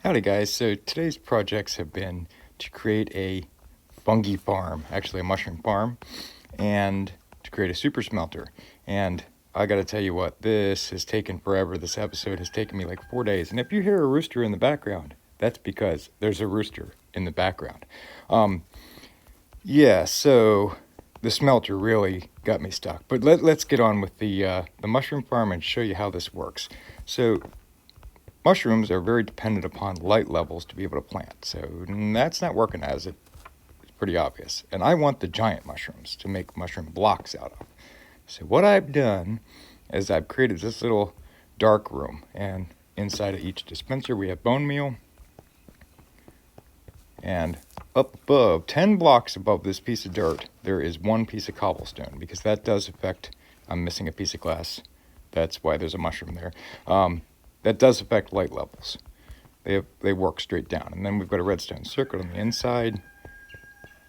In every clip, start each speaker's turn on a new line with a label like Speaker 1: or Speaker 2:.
Speaker 1: Howdy guys, so today's projects have been to create a fungi farm, actually a mushroom farm, and to create a super smelter. And I gotta tell you what, this has taken forever. This episode has taken me like 4 days. And if you hear a rooster in the background, that's because there's a rooster in the background. Yeah, so the smelter really got me stuck. But let's get on with the mushroom farm and show you how this works. So mushrooms are very dependent upon light levels to be able to plant, so that's not working as it's pretty obvious. And I want the giant mushrooms to make mushroom blocks out of. So what I've done is I've created this little dark room, and inside of each dispenser we have bone meal. And up above, 10 blocks above this piece of dirt, there is one piece of cobblestone, because that does affect, I'm missing a piece of glass, that's why there's a mushroom there. That does affect light levels. They work straight down. And then we've got a redstone circle on the inside.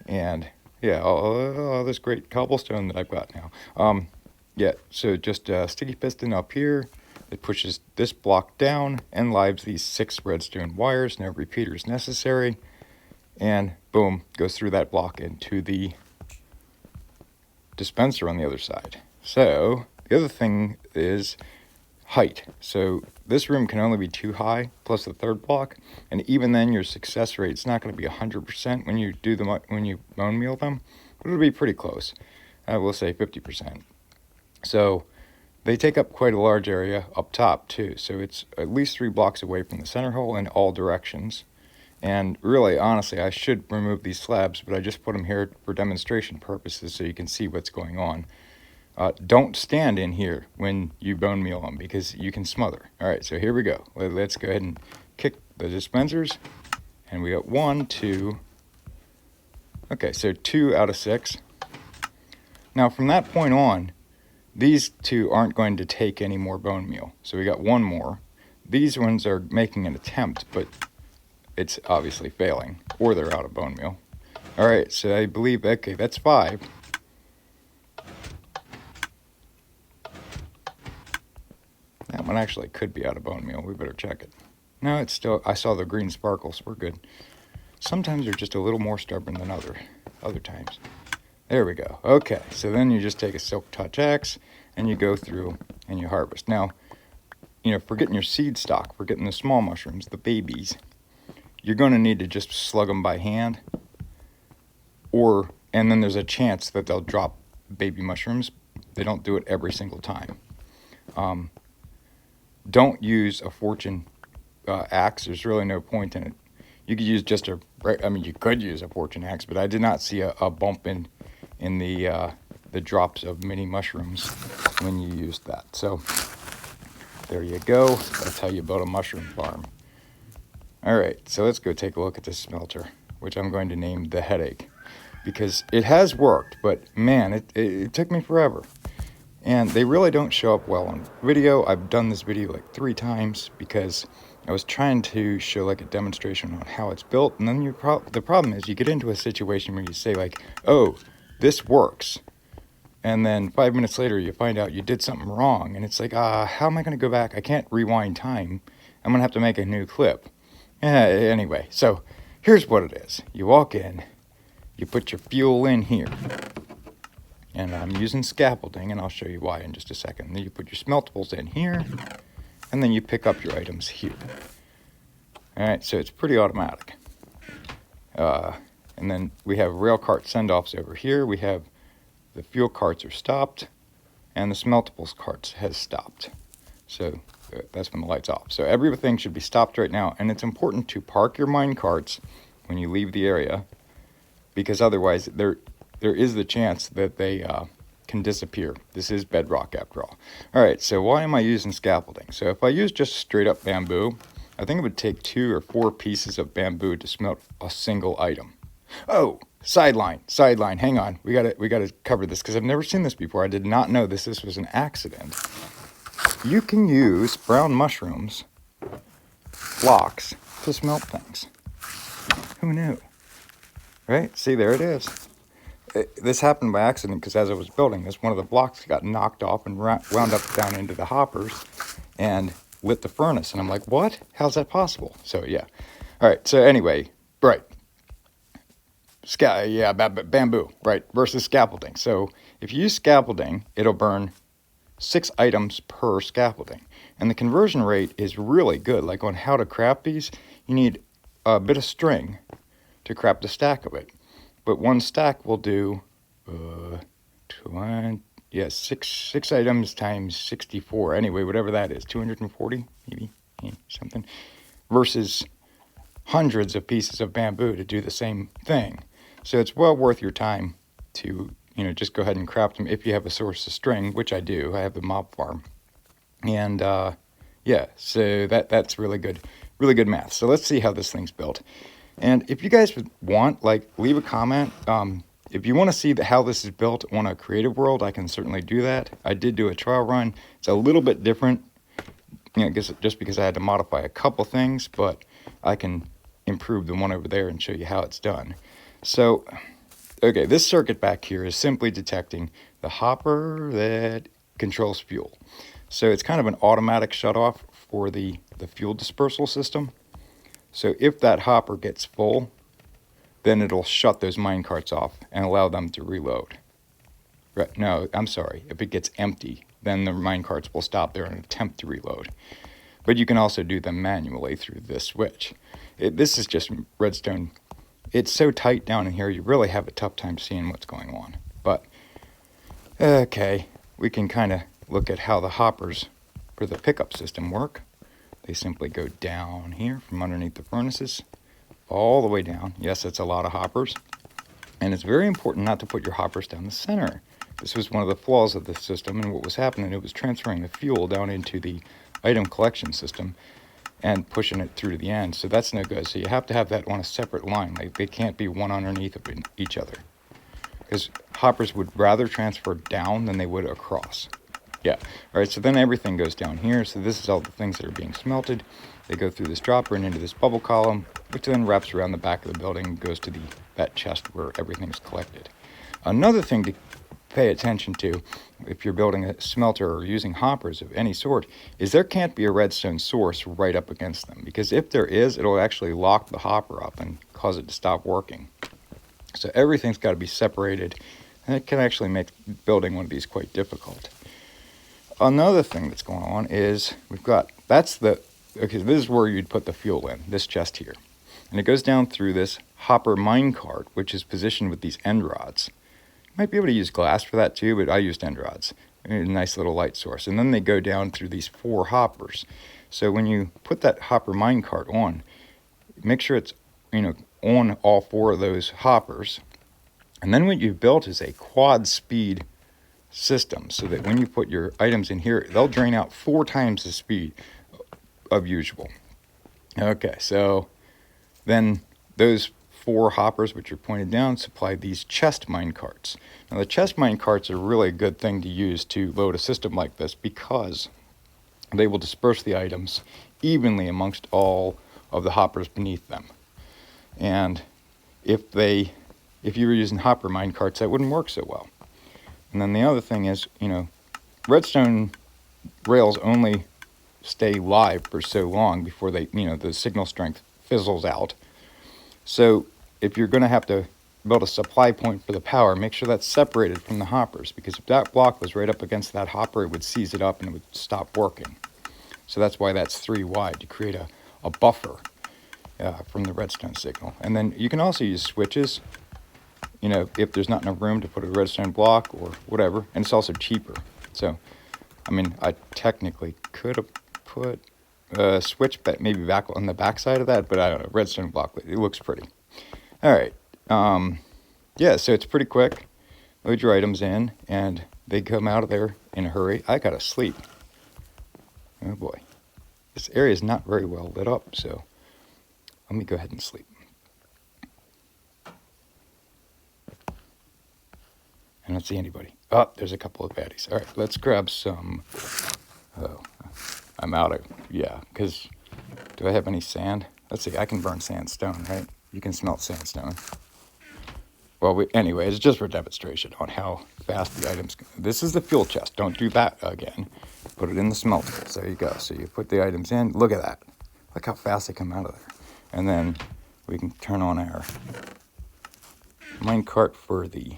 Speaker 1: And yeah, all this great cobblestone that I've got now. Yeah, so just a sticky piston up here that pushes this block down and lives these 6 redstone wires. No repeaters necessary. And boom, goes through that block into the dispenser on the other side. So the other thing is height. So this room can only be 2 high plus the third block, and even then your success rate is not going to be 100% when you do when you bone meal them, but it'll be pretty close. I will say 50%. So they take up quite a large area up top too. So it's at least 3 blocks away from the center hole in all directions. And really, honestly, I should remove these slabs, but I just put them here for demonstration purposes so you can see what's going on. Don't stand in here when you bone meal them because you can smother. All right, so here we go. Let's go ahead and kick the dispensers. And we got 1, 2. Okay, so 2 out of 6. Now, from that point on, these 2 aren't going to take any more bone meal. So we got 1 more. These ones are making an attempt, but it's obviously failing, or they're out of bone meal. All right, so I believe, okay, that's 5. That one actually could be out of bone meal. We better check it. No, it's still, I saw the green sparkles. We're good. Sometimes they're just a little more stubborn than other times. There we go. Okay, so then you just take a Silk Touch Axe and you go through and you harvest. Now, for getting your seed stock, for getting the small mushrooms, the babies, you're going to need to just slug them by hand. And then there's a chance that they'll drop baby mushrooms. They don't do it every single time. Don't use a fortune axe. There's really no point in it. You could use just you could use a fortune axe, but I did not see a bump in the drops of mini mushrooms when you used that. So there you go. That's how you build a mushroom farm. All right, so let's go take a look at this smelter, which I'm going to name the Headache, because it has worked, but man, it took me forever. And they really don't show up well on video. I've done this video like 3 times because I was trying to show like a demonstration on how it's built. And then the problem is you get into a situation where you say like, oh, this works. And then 5 minutes later you find out you did something wrong. And it's like, how am I going to go back? I can't rewind time. I'm going to have to make a new clip. Anyway, so here's what it is. You walk in, you put your fuel in here. And I'm using scaffolding, and I'll show you why in just a second. Then you put your smeltables in here, and then you pick up your items here. All right, so it's pretty automatic. And then we have rail cart send-offs over here. We have the fuel carts are stopped, and the smeltables carts has stopped. So that's when the light's off. So everything should be stopped right now, and it's important to park your mine carts when you leave the area, because otherwise there is the chance that they can disappear. This is bedrock after all. All right, so why am I using scaffolding? So if I use just straight up bamboo, I think it would take 2 or 4 pieces of bamboo to smelt a single item. Oh, sideline, hang on. We gotta cover this because I've never seen this before. I did not know this was an accident. You can use brown mushrooms blocks to smelt things. Who knew? Right? See, there it is. This happened by accident because as I was building this, one of the blocks got knocked off and wound up down into the hoppers. And lit the furnace. And I'm like, what? How's that possible? So yeah. All right. So anyway, right. Bamboo, right, versus scaffolding. So if you use scaffolding, it'll burn 6 items per scaffolding. And the conversion rate is really good. Like on how to craft these, you need a bit of string to craft a stack of it. But one stack will do, six items times 64. Anyway, whatever that is, 240 maybe, something. Versus hundreds of pieces of bamboo to do the same thing. So it's well worth your time to, just go ahead and craft them if you have a source of string, which I do. I have the mob farm. And so that's really good math. So let's see how this thing's built. And if you guys want, leave a comment. If you want to see how this is built on a creative world, I can certainly do that. I did do a trial run. It's a little bit different, I guess just because I had to modify a couple things, but I can improve the one over there and show you how it's done. So, okay, this circuit back here is simply detecting the hopper that controls fuel. So it's kind of an automatic shutoff for the fuel dispersal system. So if that hopper gets full, then it'll shut those mine carts off and allow them to reload. Right? No, I'm sorry. If it gets empty, then the mine carts will stop there and attempt to reload. But you can also do them manually through this switch. This is just redstone. It's so tight down in here, you really have a tough time seeing what's going on. But, okay, we can kind of look at how the hoppers for the pickup system work. They simply go down here from underneath the furnaces, all the way down. Yes, it's a lot of hoppers. And it's very important not to put your hoppers down the center. This was one of the flaws of the system, and what was happening, it was transferring the fuel down into the item collection system and pushing it through to the end. So that's no good. So you have to have that on a separate line. They can't be one underneath of each other. Because hoppers would rather transfer down than they would across. Yeah. All right, so then everything goes down here. So this is all the things that are being smelted. They go through this dropper and into this bubble column, which then wraps around the back of the building and goes to that chest where everything's collected. Another thing to pay attention to if you're building a smelter or using hoppers of any sort is there can't be a redstone source right up against them, because if there is, it'll actually lock the hopper up and cause it to stop working. So everything's got to be separated, and it can actually make building one of these quite difficult. Another thing that's going on is this is where you'd put the fuel in, this chest here. And it goes down through this hopper mine cart, which is positioned with these end rods. Might be able to use glass for that too, but I used end rods. A nice little light source. And then they go down through these 4 hoppers. So when you put that hopper mine cart on, make sure it's on all 4 of those hoppers. And then what you've built is a quad speed system, so that when you put your items in here, they'll drain out 4 times the speed of usual. Okay, so then those 4 hoppers, which are pointed down, supply these chest mine carts. Now the chest mine carts are really a good thing to use to load a system like this, because they will disperse the items evenly amongst all of the hoppers beneath them. And if you were using hopper mine carts, that wouldn't work so well. And then the other thing is, redstone rails only stay live for so long before the signal strength fizzles out. So if you're going to have to build a supply point for the power, make sure that's separated from the hoppers, because if that block was right up against that hopper, it would seize it up and it would stop working. So that's why that's 3 wide, to create a buffer from the redstone signal. And then you can also use switches, if there's not enough room to put a redstone block or whatever, and it's also cheaper. So, I technically could have put a switch maybe back on the back side of that, but I don't know, redstone block, it looks pretty. All right, so it's pretty quick. Load your items in, and they come out of there in a hurry. I gotta sleep. Oh boy, this area is not very well lit up, so let me go ahead and sleep. I don't see anybody. Oh, there's a couple of baddies. All right, let's grab some. Oh, I'm out of, because do I have any sand? Let's see, I can burn sandstone, right? You can smelt sandstone. Well, anyway, it's just for demonstration on how fast the items go. This is the fuel chest. Don't do that again. put it in the smeltables. There you go. So you put the items in. Look at that. Look how fast they come out of there. And then we can turn on our mine cart for the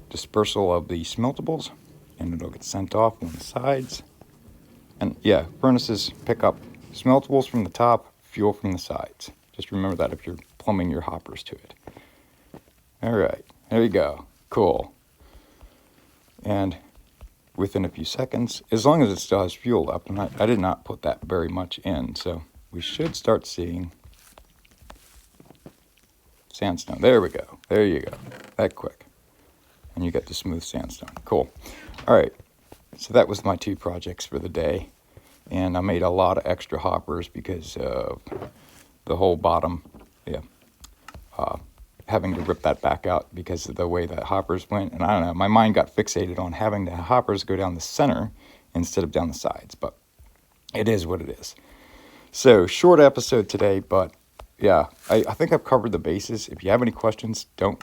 Speaker 1: dispersal of the smeltables, and it'll get sent off on the sides. And yeah, furnaces pick up smeltables from the top, fuel from the sides. Just remember that if you're plumbing your hoppers to it. All right, there you go. Cool. And within a few seconds, as long as it still has fuel left, and I did not put that very much in, so we should start seeing sandstone. There we go. There you go. That quick. And you get the smooth sandstone. Cool. All right. So that was my 2 projects for the day. And I made a lot of extra hoppers because of the whole bottom, having to rip that back out because of the way that hoppers went. And I don't know, my mind got fixated on having the hoppers go down the center instead of down the sides. But it is what it is. So short episode today, but yeah, I think I've covered the bases. If you have any questions, don't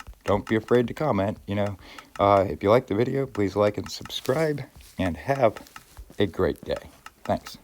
Speaker 1: be afraid to comment. If you like the video, please like and subscribe, and have a great day. Thanks.